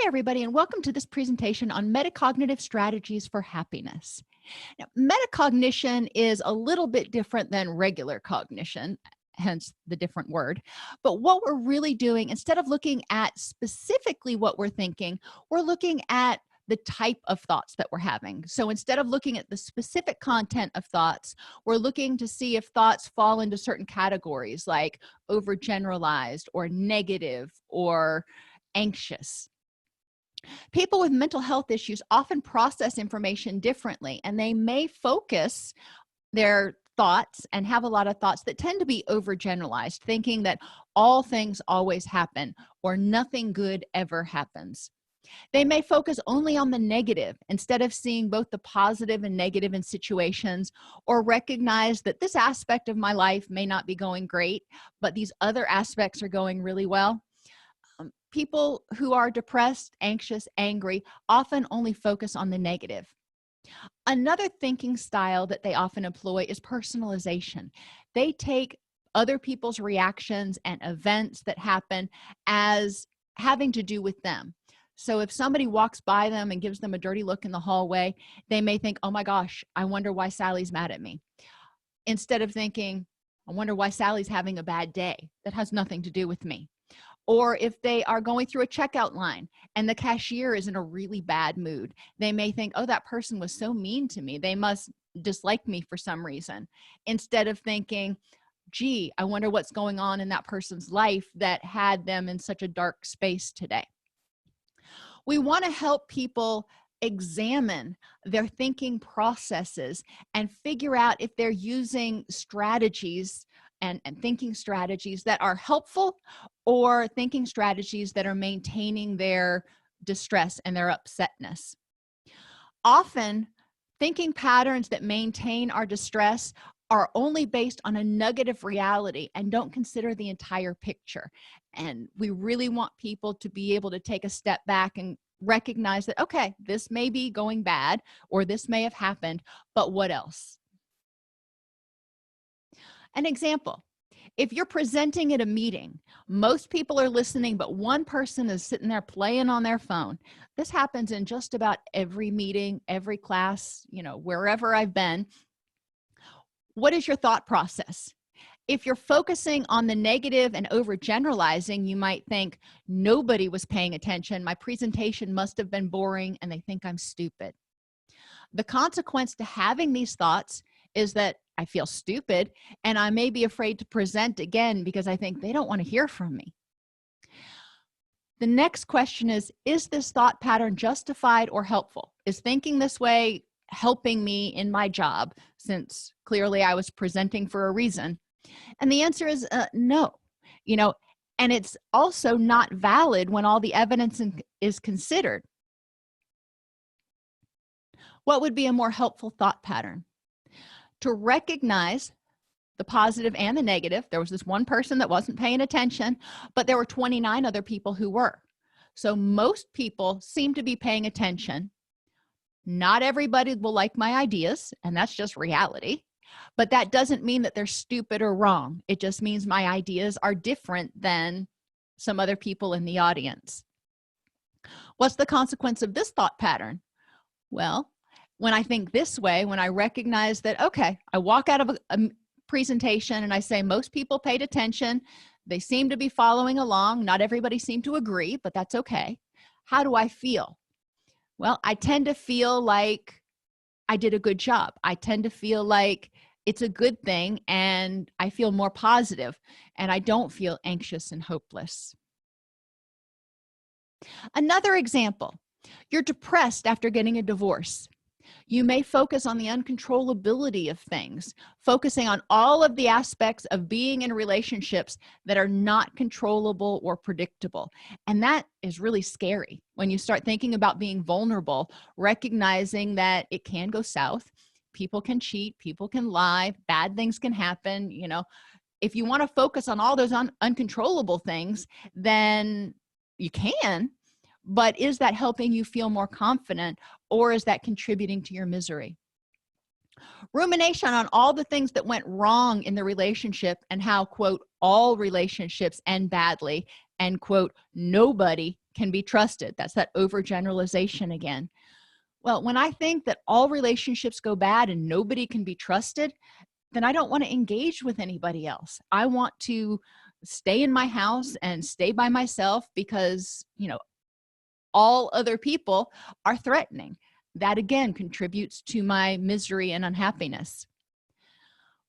everybody, and welcome to this presentation on metacognitive strategies for happiness. Now, metacognition is a little bit different than regular cognition, hence the different word. But what we're really doing, instead of looking at specifically what we're thinking, we're looking at the type of thoughts that we're having. So instead of looking at the specific content of thoughts, we're looking to see if thoughts fall into certain categories like overgeneralized or negative or anxious. People with mental health issues often process information differently, and they may focus their thoughts and have a lot of thoughts that tend to be overgeneralized, thinking that all things always happen or nothing good ever happens. They may focus only on the negative instead of seeing both the positive and negative in situations, or recognize that this aspect of my life may not be going great, but these other aspects are going really well. People who are depressed, anxious, angry often only focus on the negative. Another thinking style that they often employ is personalization. They take other people's reactions and events that happen as having to do with them. So if somebody walks by them and gives them a dirty look in the hallway, they may think, oh my gosh, I wonder why Sally's mad at me, instead of thinking, I wonder why Sally's having a bad day. That has nothing to do with me. Or if they are going through a checkout line and the cashier is in a really bad mood, they may think, oh, that person was so mean to me, they must dislike me for some reason, instead of thinking, gee, I wonder what's going on in that person's life that had them in such a dark space today. We want to help people examine their thinking processes and figure out if they're using strategies and thinking strategies that are helpful, or thinking strategies that are maintaining their distress and their upsetness. Often, thinking patterns that maintain our distress are only based on a nugget of reality and don't consider the entire picture. And we really want people to be able to take a step back and recognize that, okay, this may be going bad, or this may have happened, but what else? An example, if you're presenting at a meeting, most people are listening, but one person is sitting there playing on their phone. This happens in just about every meeting, every class, wherever I've been. What is your thought process? If you're focusing on the negative and overgeneralizing, you might think, nobody was paying attention. My presentation must have been boring and they think I'm stupid. The consequence to having these thoughts is that I feel stupid and I may be afraid to present again because I think they don't want to hear from me. The next question is this thought pattern justified or helpful? Is thinking this way helping me in my job, since clearly I was presenting for a reason? And the answer is no. And it's also not valid when all the evidence is considered. What would be a more helpful thought pattern? To recognize the positive and the negative. There was this one person that wasn't paying attention, but there were 29 other people who were. So most people seem to be paying attention. Not everybody will like my ideas, and that's just reality. But that doesn't mean that they're stupid or wrong. It just means my ideas are different than some other people in the audience. What's the consequence of this thought pattern? Well, when I think this way, when I recognize that, okay, I walk out of a presentation and I say, most people paid attention. They seem to be following along. Not everybody seemed to agree, but that's okay. How do I feel? Well, I tend to feel like I did a good job. I tend to feel like it's a good thing, and I feel more positive, and I don't feel anxious and hopeless. Another example, you're depressed after getting a divorce. You may focus on the uncontrollability of things, focusing on all of the aspects of being in relationships that are not controllable or predictable. And that is really scary when you start thinking about being vulnerable, recognizing that it can go south. People can cheat, people can lie, bad things can happen. If you want to focus on all those uncontrollable things, then you can. But is that helping you feel more confident, or is that contributing to your misery? Rumination on all the things that went wrong in the relationship and how, quote, all relationships end badly, and, quote, nobody can be trusted. That's that overgeneralization again. Well, when I think that all relationships go bad and nobody can be trusted, then I don't want to engage with anybody else. I want to stay in my house and stay by myself because, all other people are threatening. That again contributes to my misery and unhappiness.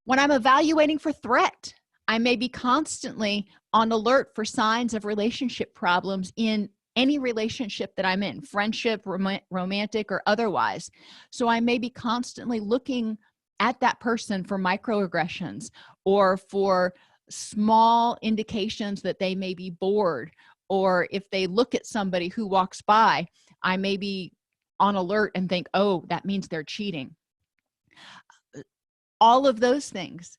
When I'm evaluating for threat, I may be constantly on alert for signs of relationship problems in any relationship that I'm in, friendship, romantic, or otherwise. So I may be constantly looking at that person for microaggressions or for small indications that they may be bored, or if they look at somebody who walks by, I may be on alert and think, oh, that means they're cheating. All of those things,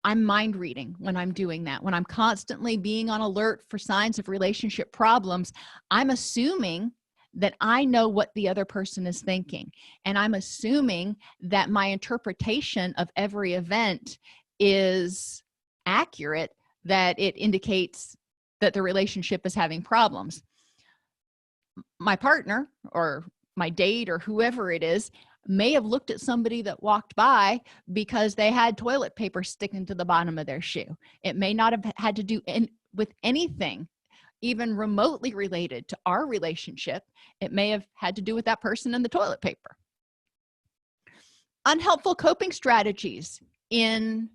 I'm mind reading when I'm doing that. When I'm constantly being on alert for signs of relationship problems, I'm assuming that I know what the other person is thinking. And I'm assuming that my interpretation of every event is accurate, that it indicates that the relationship is having problems. My partner or my date or whoever it is may have looked at somebody that walked by because they had toilet paper sticking to the bottom of their shoe. It may not have had to do with anything even remotely related to our relationship. It may have had to do with that person and the toilet paper. Unhelpful coping strategies in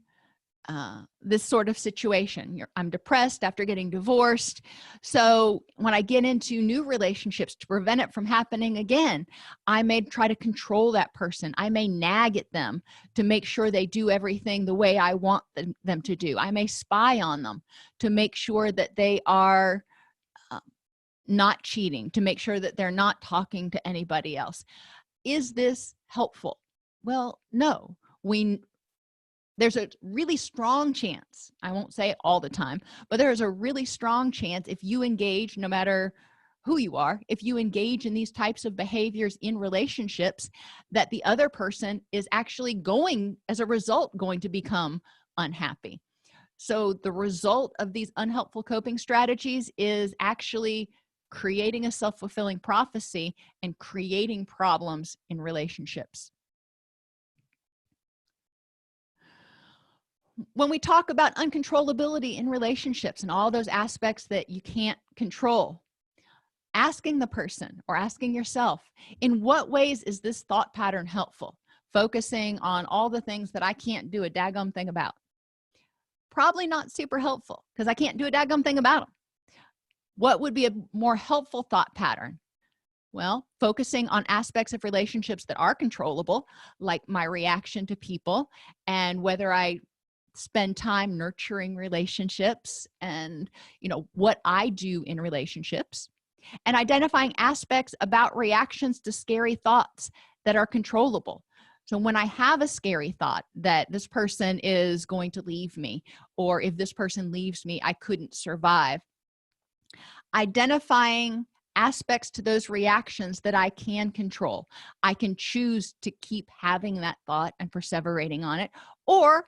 this sort of situation. I'm depressed after getting divorced. So when I get into new relationships, to prevent it from happening again, I may try to control that person. I may nag at them to make sure they do everything the way I want them to do. I may spy on them to make sure that they are not cheating, to make sure that they're not talking to anybody else. Is this helpful? Well, no. There's a really strong chance, I won't say all the time, but there's a really strong chance if you engage, no matter who you are, if you engage in these types of behaviors in relationships, that the other person is actually as a result, going to become unhappy. So the result of these unhelpful coping strategies is actually creating a self-fulfilling prophecy and creating problems in relationships. When we talk about uncontrollability in relationships and all those aspects that you can't control, asking the person or asking yourself, in what ways is this thought pattern helpful? Focusing on all the things that I can't do a daggum thing about. Probably not super helpful because I can't do a daggum thing about them. What would be a more helpful thought pattern? Well, focusing on aspects of relationships that are controllable, like my reaction to people and whether I spend time nurturing relationships and what I do in relationships, and identifying aspects about reactions to scary thoughts that are controllable. So when I have a scary thought that this person is going to leave me, or if this person leaves me, I couldn't survive, identifying aspects to those reactions that I can control. I can choose to keep having that thought and perseverating on it, or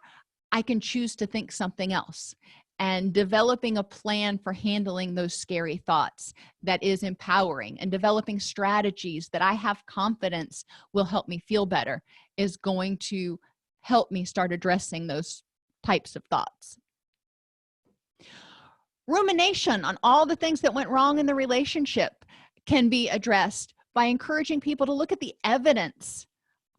I can choose to think something else, and developing a plan for handling those scary thoughts that is empowering, and developing strategies that I have confidence will help me feel better is going to help me start addressing those types of thoughts. Rumination on all the things that went wrong in the relationship can be addressed by encouraging people to look at the evidence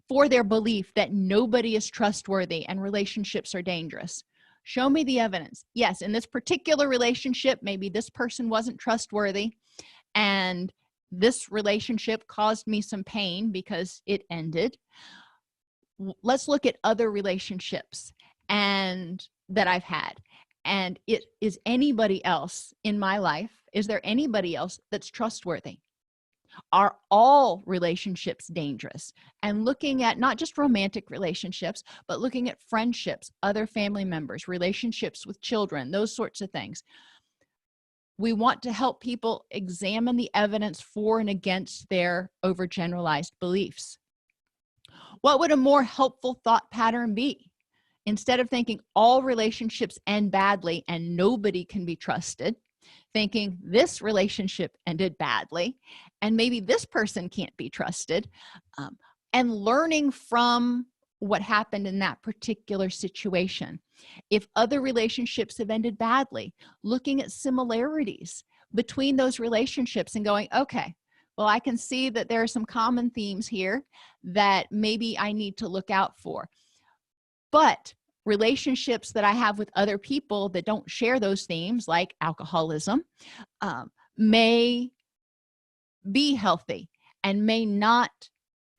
for their belief that nobody is trustworthy and relationships are dangerous. Show me the evidence. Yes, in this particular relationship, maybe this person wasn't trustworthy and this relationship caused me some pain because it ended. Let's look at other relationships and that I've had. And is anybody else in my life, is there anybody else that's trustworthy? Are all relationships dangerous? And looking at not just romantic relationships, but looking at friendships, other family members, relationships with children, those sorts of things. We want to help people examine the evidence for and against their overgeneralized beliefs. What would a more helpful thought pattern be? Instead of thinking all relationships end badly and nobody can be trusted, thinking this relationship ended badly and maybe this person can't be trusted, and learning from what happened in that particular situation. If other relationships have ended badly, looking at similarities between those relationships and going, okay, well, I can see that there are some common themes here that maybe I need to look out for. But relationships that I have with other people that don't share those themes, like alcoholism, may be healthy and may not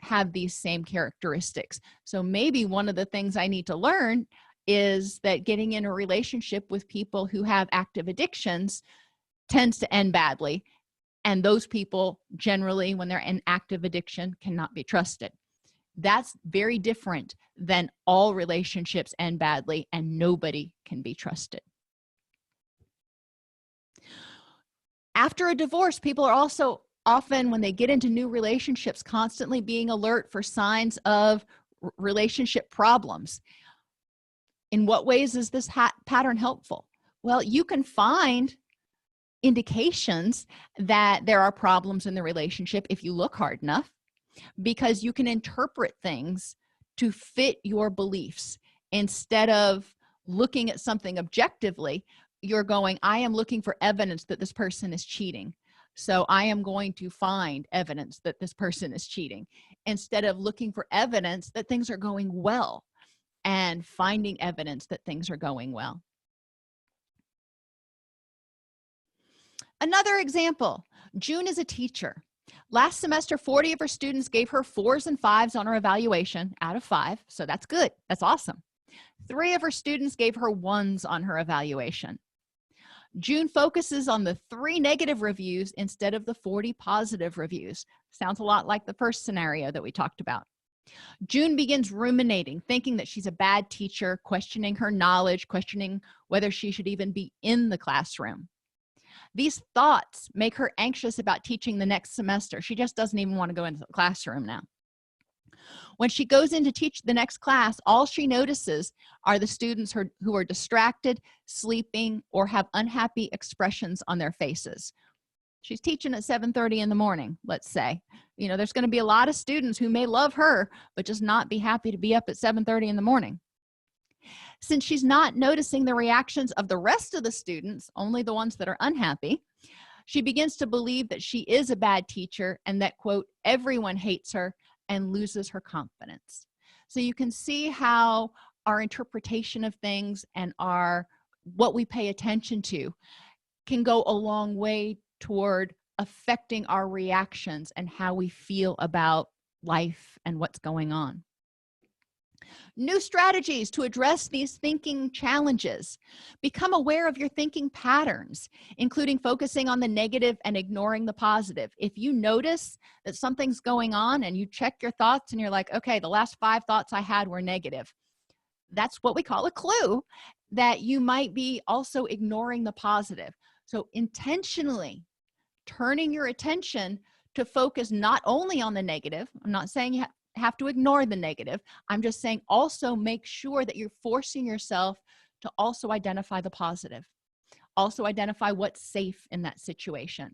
have these same characteristics. So maybe one of the things I need to learn is that getting in a relationship with people who have active addictions tends to end badly, and those people generally, when they're in active addiction, cannot be trusted. That's very different than all relationships end badly and nobody can be trusted. After a divorce, people are also often, when they get into new relationships, constantly being alert for signs of relationship problems. In what ways is this pattern helpful? Well, you can find indications that there are problems in the relationship if you look hard enough, because you can interpret things to fit your beliefs. Instead of looking at something objectively, you're going, I am looking for evidence that this person is cheating, so I am going to find evidence that this person is cheating, instead of looking for evidence that things are going well and finding evidence that things are going well. Another example, June is a teacher. Last semester, 40 of her students gave her 4s and 5s on her evaluation out of 5, so that's good. That's awesome. 3 of her students gave her 1s on her evaluation. June focuses on the 3 negative reviews instead of the 40 positive reviews. Sounds a lot like the first scenario that we talked about. June begins ruminating, thinking that she's a bad teacher, questioning her knowledge, questioning whether she should even be in the classroom. These thoughts make her anxious about teaching the next semester. She just doesn't even want to go into the classroom now. When she goes in to teach the next class, all she notices are the students who are distracted, sleeping, or have unhappy expressions on their faces. She's teaching at 7:30 in the morning, let's say. You know, there's going to be a lot of students who may love her, but just not be happy to be up at 7:30 in the morning. Since she's not noticing the reactions of the rest of the students, only the ones that are unhappy, she begins to believe that she is a bad teacher and that, quote, everyone hates her, and loses her confidence. So you can see how our interpretation of things and what we pay attention to can go a long way toward affecting our reactions and how we feel about life and what's going on. New strategies to address these thinking challenges. Become aware of your thinking patterns, including focusing on the negative and ignoring the positive. If you notice that something's going on and you check your thoughts and you're like, okay, the last 5 thoughts I had were negative, that's what we call a clue that you might be also ignoring the positive. So intentionally turning your attention to focus not only on the negative. I'm not saying you have to ignore the negative. I'm just saying also make sure that you're forcing yourself to also identify the positive. Also identify what's safe in that situation.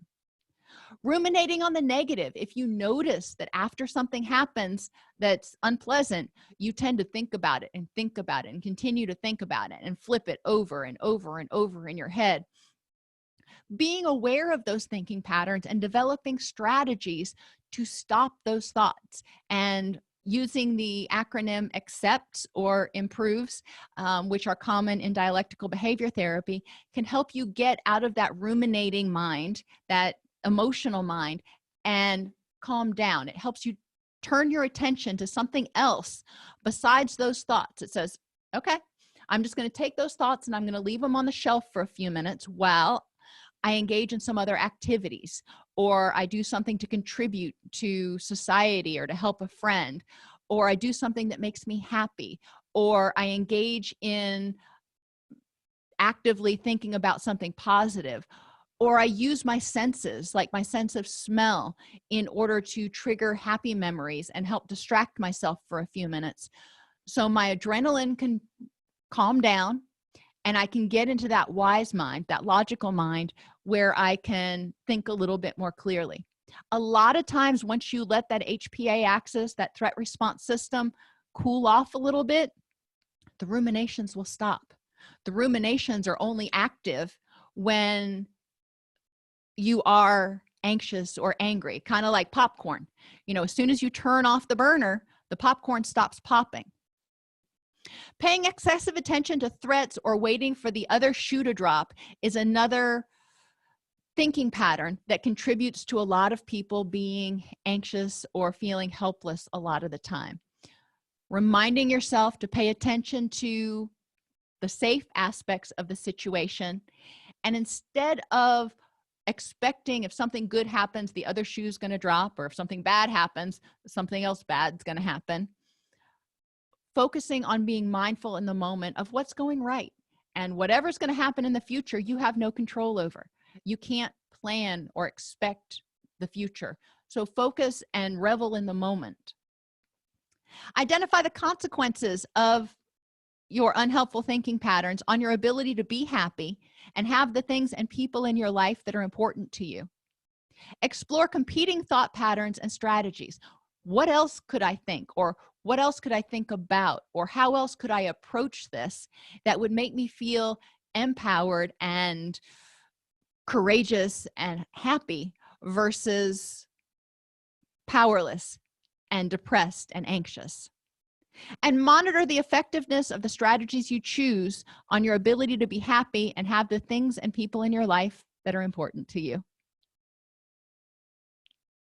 Ruminating on the negative. If you notice that after something happens that's unpleasant, you tend to think about it and think about it and continue to think about it and flip it over and over and over in your head. Being aware of those thinking patterns and developing strategies to stop those thoughts, and using the acronym ACCEPTS or IMPROVES, which are common in dialectical behavior therapy, can help you get out of that ruminating mind, that emotional mind, and calm down. It helps you turn your attention to something else besides those thoughts. It says, okay, I'm just going to take those thoughts and I'm going to leave them on the shelf for a few minutes while I engage in some other activities, or I do something to contribute to society or to help a friend, or I do something that makes me happy, or I engage in actively thinking about something positive, or I use my senses, like my sense of smell, in order to trigger happy memories and help distract myself for a few minutes. So my adrenaline can calm down and I can get into that wise mind, that logical mind, where I can think a little bit more clearly. A lot of times, once you let that HPA axis, that threat response system, cool off a little bit, the ruminations will stop. The ruminations are only active when you are anxious or angry, kind of like popcorn. As soon as you turn off the burner, the popcorn stops popping. Paying excessive attention to threats or waiting for the other shoe to drop is another thinking pattern that contributes to a lot of people being anxious or feeling helpless a lot of the time. Reminding yourself to pay attention to the safe aspects of the situation, and instead of expecting if something good happens, the other shoe's going to drop, or if something bad happens, something else bad's going to happen, focusing on being mindful in the moment of what's going right. And whatever's going to happen in the future, you have no control over. You can't plan or expect the future. So focus and revel in the moment. Identify the consequences of your unhelpful thinking patterns on your ability to be happy and have the things and people in your life that are important to you. Explore competing thought patterns and strategies. What else could I think? Or what else could I think about? Or how else could I approach this that would make me feel empowered and courageous and happy versus powerless and depressed and anxious? And monitor the effectiveness of the strategies you choose on your ability to be happy and have the things and people in your life that are important to you.